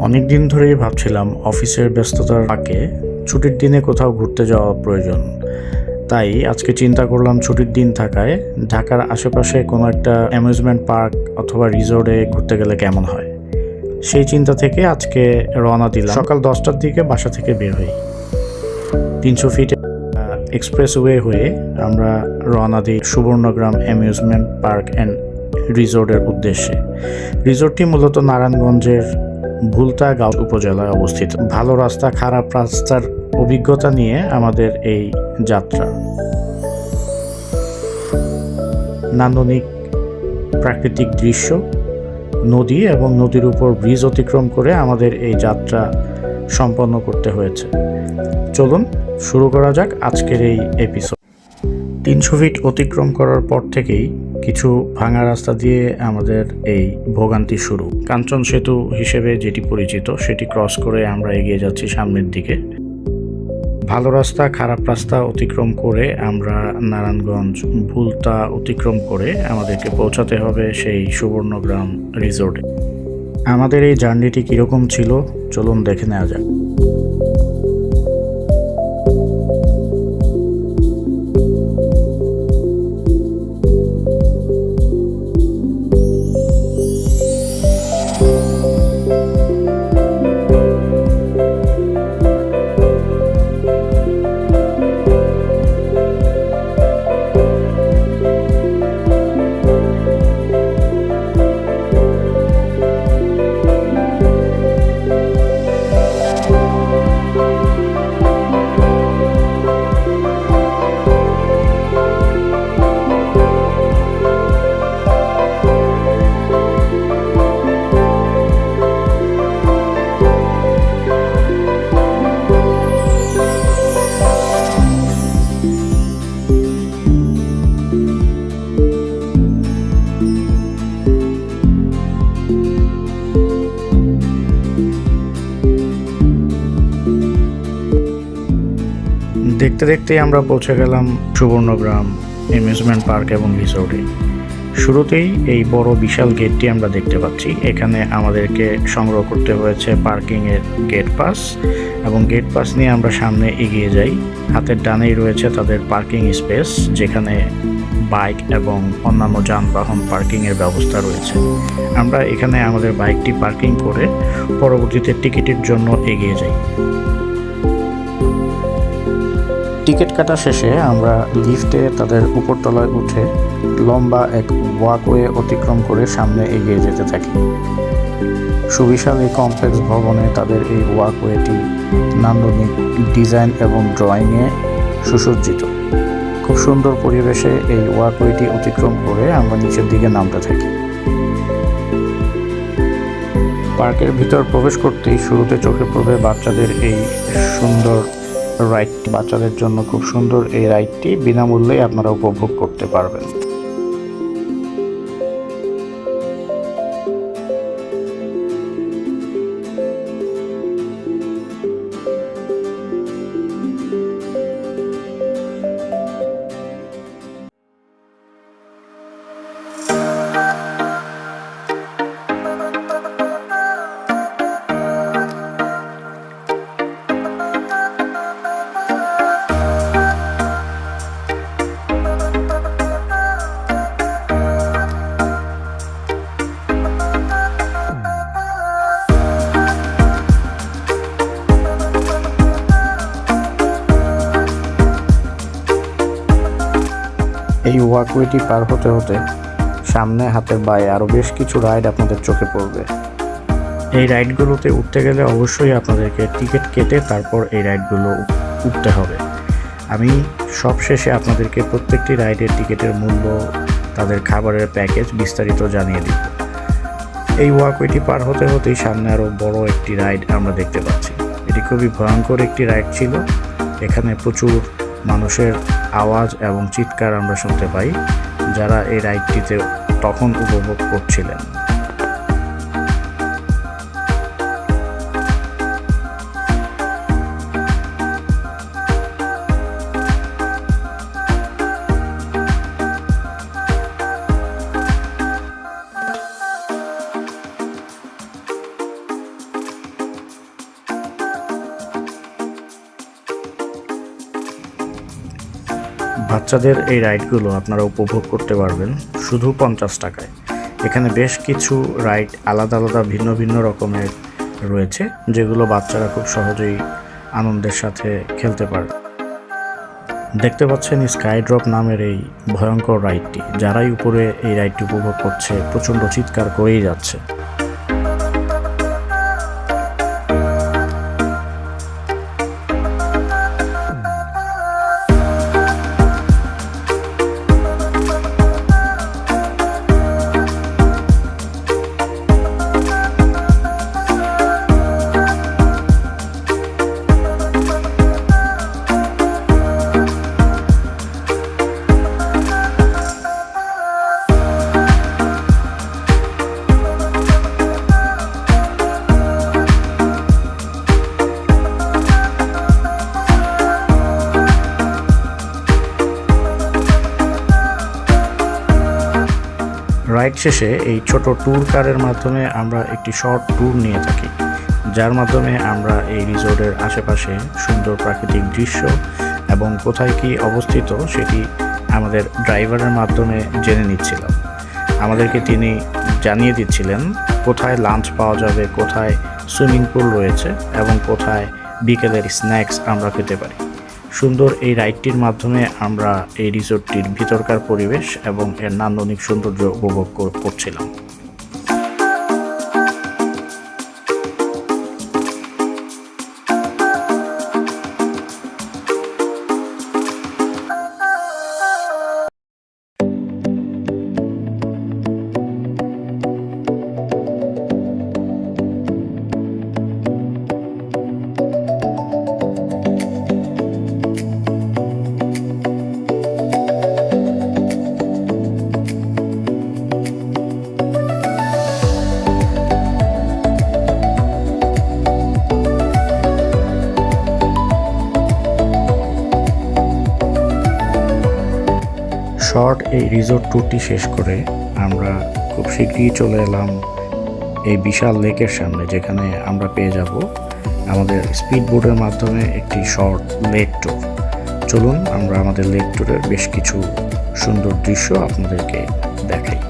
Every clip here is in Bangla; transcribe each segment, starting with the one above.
অনেক দিন ধরেই ভাবছিলাম অফিসের ব্যস্ততার ফাঁকে ছুটির দিনে কোথাও ঘুরতে যাওয়া প্রয়োজন। তাই আজকে চিন্তা করলাম ছুটির দিন থাকায় ঢাকার আশেপাশে কোনো একটা অ্যামিউজমেন্ট পার্ক অথবা রিসোর্টে ঘুরতে গেলে কেমন হয়। সেই চিন্তা থেকে আজকে রওনা দিলাম। সকাল 10টার দিকে বাসা থেকে বের হই। 300 ফিট এক্সপ্রেসওয়ে হয়ে আমরা রওনা দিই সুবর্ণগ্রাম অ্যামিউজমেন্ট পার্ক অ্যান্ড রিসোর্টের উদ্দেশ্যে। রিসোর্টটি মূলত নারায়ণগঞ্জের ভুলতা উপজেলায় অবস্থিত। ভালো রাস্তা, খারাপ রাস্তার অভিজ্ঞতা নিয়ে আমাদের এই যাত্রা। নান্দনিক প্রাকৃতিক দৃশ্য, নদী এবং নদীর উপর ব্রিজ অতিক্রম করে আমাদের এই যাত্রা সম্পন্ন করতে হয়েছে। চলুন শুরু করা যাক আজকের এই এপিসোড। 300 ফিট অতিক্রম করার পর থেকেই কিছু ভাঙা রাস্তা দিয়ে আমাদের এই ভোগান্তি শুরু। কাঞ্চন সেতু হিসেবে যেটি পরিচিত সেটি ক্রস করে আমরা এগিয়ে যাচ্ছি সামনের দিকে। ভালো রাস্তা, খারাপ রাস্তা অতিক্রম করে আমরা নারায়ণগঞ্জ ভুলতা অতিক্রম করে আমাদেরকে পৌঁছাতে হবে সেই সুবর্ণগ্রাম রিসোর্টে। আমাদের এই জার্নিটি কীরকম ছিল চলুন দেখে নেওয়া যাক। দেখতে দেখতেই আমরা পৌঁছে গেলাম সুবর্ণগ্রাম অ্যামিউজমেন্ট পার্ক এবং রিসোর্টে। শুরুতেই এই বড় বিশাল গেটটি আমরা দেখতে পাচ্ছি। এখানে আমাদেরকে সংগ্রহ করতে হয়েছে পার্কিংয়ের গেট পাস, এবং গেট পাস নিয়ে আমরা সামনে এগিয়ে যাই। হাতের ডানেই রয়েছে তাদের পার্কিং স্পেস, যেখানে বাইক এবং অন্যান্য যানবাহন পার্কিংয়ের ব্যবস্থা রয়েছে। আমরা এখানে আমাদের বাইকটি পার্কিং করে পরবর্তীতে টিকিটের জন্য এগিয়ে যাই। টিকিট কাটা শেষে আমরা লিফটে তাদের উপরতলায় উঠে লম্বা এক ওয়াকওয়ে অতিক্রম করে সামনে এগিয়ে যেতে থাকি। সুবিশাল এই কমপ্লেক্স ভবনে তাদের এই ওয়াকওয়েটি নান্দনিক ডিজাইন এবং ড্রয়িংয়ে সুসজ্জিত। খুব সুন্দর পরিবেশে এই ওয়াকওয়েটি অতিক্রম করে আমরা নিচের দিকে নামতে থাকি। পার্কের ভিতর প্রবেশ করতেই শুরুতে চোখে পড়বে বাচ্চাদের এই সুন্দর রাইড। বাচ্চাদের জন্য খুব সুন্দর এই রাইডটি বিনামূল্যে আপনারা উপভোগ করতে পারবেন। এই ওয়াকওয়েটি পার হতে হতে সামনে হাতের বাঁয়ে আরও বেশ কিছু রাইড আপনাদের চোখে পড়বে। এই রাইডগুলোতে উঠতে গেলে অবশ্যই আপনাদেরকে টিকিট কেটে তারপর এই রাইডগুলো উঠতে হবে। আমি সবশেষে আপনাদেরকে প্রত্যেকটি রাইডের টিকিটের মূল্য, তাদের খাবারের প্যাকেজ বিস্তারিত জানিয়ে দিব। এই ওয়াকওয়েটি পার হতে হতেই সামনে আরও বড় একটি রাইড আমরা দেখতে পাচ্ছি। এটি খুবই ভয়ঙ্কর একটি রাইড ছিল। এখানে প্রচুর মানুষের আওয়াজ এবং চিৎকার আমরা শুনতে পাই, যারা এই রাইডটিতে তখন উপভোগ করছিলেন। বাচ্চাদের এই রাইডগুলো আপনারা উপভোগ করতে পারবেন শুধু 50 টাকায়। এখানে বেশ কিছু রাইড আলাদা আলাদা ভিন্ন ভিন্ন রকমের রয়েছে, যেগুলো বাচ্চারা খুব সহজেই আনন্দের সাথে খেলতে পারে। দেখতে পাচ্ছেন স্কাই ড্রপ নামের এই ভয়ঙ্কর রাইডটি। যারাই উপরে এই রাইডটি উপভোগ করছে প্রচণ্ড চিৎকার করেই যাচ্ছে। রাইড শেষে এই ছোট ট্যুর কারের মাধ্যমে আমরা একটি শর্ট ট্যুর নিয়ে থাকি, যার মাধ্যমে আমরা এই রিসোর্টের আশেপাশে সুন্দর প্রাকৃতিক দৃশ্য এবং কোথায় কি অবস্থিত সেটি আমাদের ড্রাইভারের মাধ্যমে জেনে নিচ্ছিলাম। আমাদেরকে তিনি জানিয়ে দিচ্ছিলেন কোথায় লাঞ্চ পাওয়া যাবে, কোথায় সুইমিং পুল রয়েছে এবং কোথায় বিকেলের স্ন্যাক্স আমরা পেতে পারি। সুন্দর এই রাইডটির মাধ্যমে আমরা এই রিসোর্টটির ভিতরকার পরিবেশ এবং এর নান্দনিক সৌন্দর্য উপভোগ করছিলাম। শর্ট এই রিসোর্ট ট্যুরটি শেষ করে আমরা খুব শীঘ্রই চলে এলাম এই বিশাল লেকের সামনে, যেখানে আমরা পেয়ে যাব আমাদের স্পিড বোটের মাধ্যমে একটি শর্ট লেক ট্যুর। চলুন আমরা আমাদের লেক ট্যুরের বেশ কিছু সুন্দর দৃশ্য আপনাদেরকে দেখাই।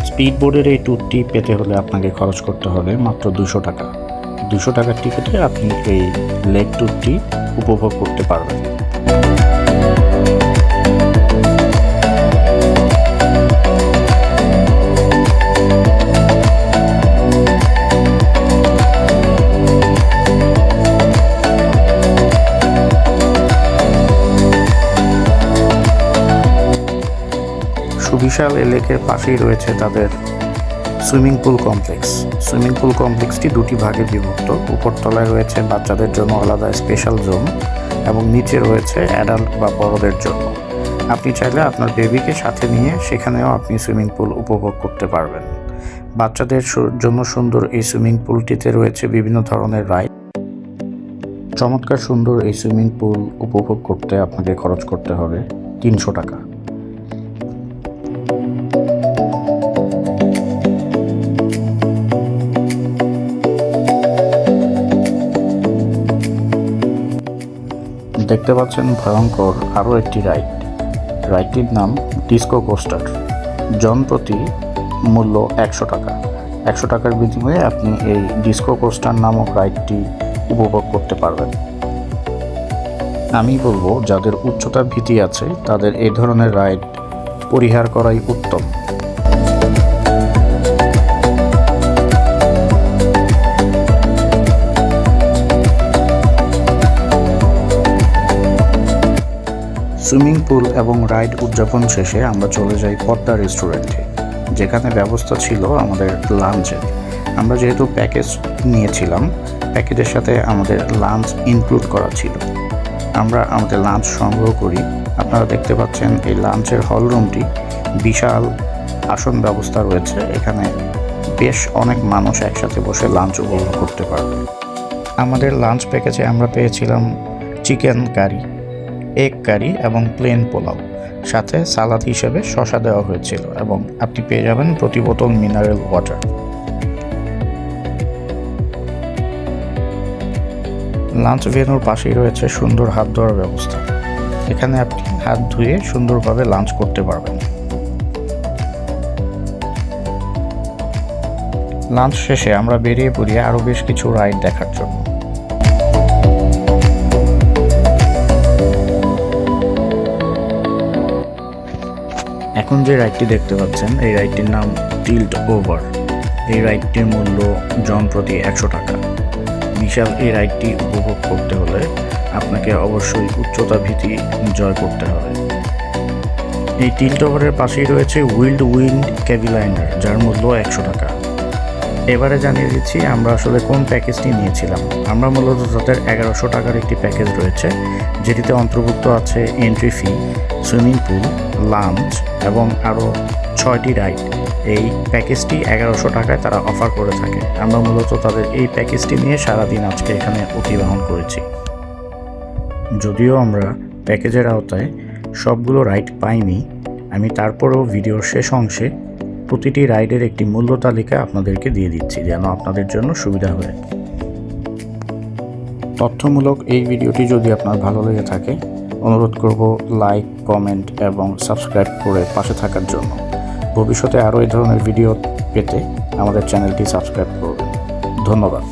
স্পিডবোটের এই ট্যুরটি পেতে হলে আপনাকে খরচ করতে হবে মাত্র 200 টাকা। 200 টাকার টিকিটে আপনি এই লেক ট্যুরটি উপভোগ করতে পারবেন। সুবিশাল এই লেকের পাশেই রয়েছে তাদের swimming pool complex. Swimming pool কমপ্লেক্সটি দুটি ভাগে বিভক্ত। উপরতলায় রয়েছে বাচ্চাদের জন্য আলাদা স্পেশাল জোন এবং নিচে রয়েছে অ্যাডাল্ট বা বড়দের জন্য। আপনি চাইলে আপনার বেবিকে সাথে নিয়ে সেখানেও আপনি সুইমিং পুল উপভোগ করতে পারবেন। বাচ্চাদের জন্য সুন্দর এই সুইমিং পুলটিতে রয়েছে বিভিন্ন ধরনের রাইড। চমৎকার সুন্দর এই সুইমিং পুল উপভোগ করতে আপনাকে খরচ করতে হবে 300 টাকা। দেখতে পাচ্ছেন ভয়ঙ্কর আরও একটি রাইডটির নাম ডিস্কো কোস্টার। জন প্রতি মূল্য 100 টাকা। 100 টাকার বিনিময়ে আপনি এই ডিস্কো কোস্টার নামক রাইডটি উপভোগ করতে পারবেন। আমি বলবো যাদের উচ্চতা ভীতি আছে তাদের এই ধরনের রাইড পরিহার করাই উত্তম। সুইমিং পুল এবং রাইড উদযাপন শেষে আমরা চলে যাই পদ্মা রেস্টুরেন্টে, যেখানে ব্যবস্থা ছিল আমাদের লাঞ্চের। আমরা যেহেতু প্যাকেজ নিয়েছিলাম, প্যাকেজের সাথে আমাদের লাঞ্চ ইনক্লুড করা ছিল। আমরা আমাদের লাঞ্চ সংগ্রহ করি। আপনারা দেখতে পাচ্ছেন এই লাঞ্চের হল রুমটি বিশাল আসন ব্যবস্থা রয়েছে। এখানে বেশ অনেক মানুষ একসাথে বসে লাঞ্চ উপভোগ করতে পারবে। আমাদের লাঞ্চ প্যাকেজে আমরা পেয়েছিলাম চিকেন কারি, এগ কারি এবং প্লেন পোলাও, সাথে সালাদ হিসেবে শসা দেওয়া হয়েছিল এবং আপনি পেয়ে যাবেন প্রতি বোতল মিনারেল ওয়াটার। লাঞ্চ ভেন্যুর পাশেই রয়েছে সুন্দর হাত ধোয়ার ব্যবস্থা। এখানে আপনি হাত ধুয়ে সুন্দরভাবে লাঞ্চ করতে পারবেন। লাঞ্চ শেষে আমরা বেরিয়ে পড়ি আরও বেশ কিছু রাইড দেখার জন্য। এখন যে রাইডটি দেখতে পাচ্ছেন এই রাইডটির নাম টিল্ট ওভার। এই রাইডটির মূল্য জন প্রতি 100 টাকা। বিশাল এই রাইডটি উপভোগ করতে হলে আপনাকে অবশ্যই উচ্চতা ভীতি জয় করতে হবে। এই টিল্ট ওভারের পাশেই রয়েছে উইল্ড উইন্ড ক্যাভিলাইনার, যার মূল্য 100 টাকা। এবারে জানিয়ে দিচ্ছি আমরা আসলে কোন প্যাকেজটি নিয়েছিলাম। আমরা মূলত তাদের 1100 টাকার একটি প্যাকেজ রয়েছে, যেটিতে অন্তর্ভুক্ত আছে entry fee, swimming pool, lunch এবং আরও 6টি রাইড। এই প্যাকেজটি 1100 টাকায় তারা অফার করে থাকে। আমরা মূলত তাদের এই প্যাকেজটি নিয়ে সারাদিন আজকে এখানে অতিবাহন করেছি। যদিও আমরা প্যাকেজের আওতায় সবগুলো রাইড পাইনি, আমি তারপরেও ভিডিওর শেষ অংশে প্রতিটি রাইডের একটি মূল্য তালিকা আপনাদেরকে দিয়ে দিচ্ছি, যেন আপনাদের জন্য সুবিধা হয়। তথ্যমূলক এই ভিডিওটি যদি আপনার ভালো লেগে থাকে, অনুরোধ করব লাইক, কমেন্ট এবং সাবস্ক্রাইব করে পাশে থাকার জন্য। ভবিষ্যতে আরও এই ধরনের ভিডিও পেতে আমাদের চ্যানেলটি সাবস্ক্রাইব করবেন। ধন্যবাদ।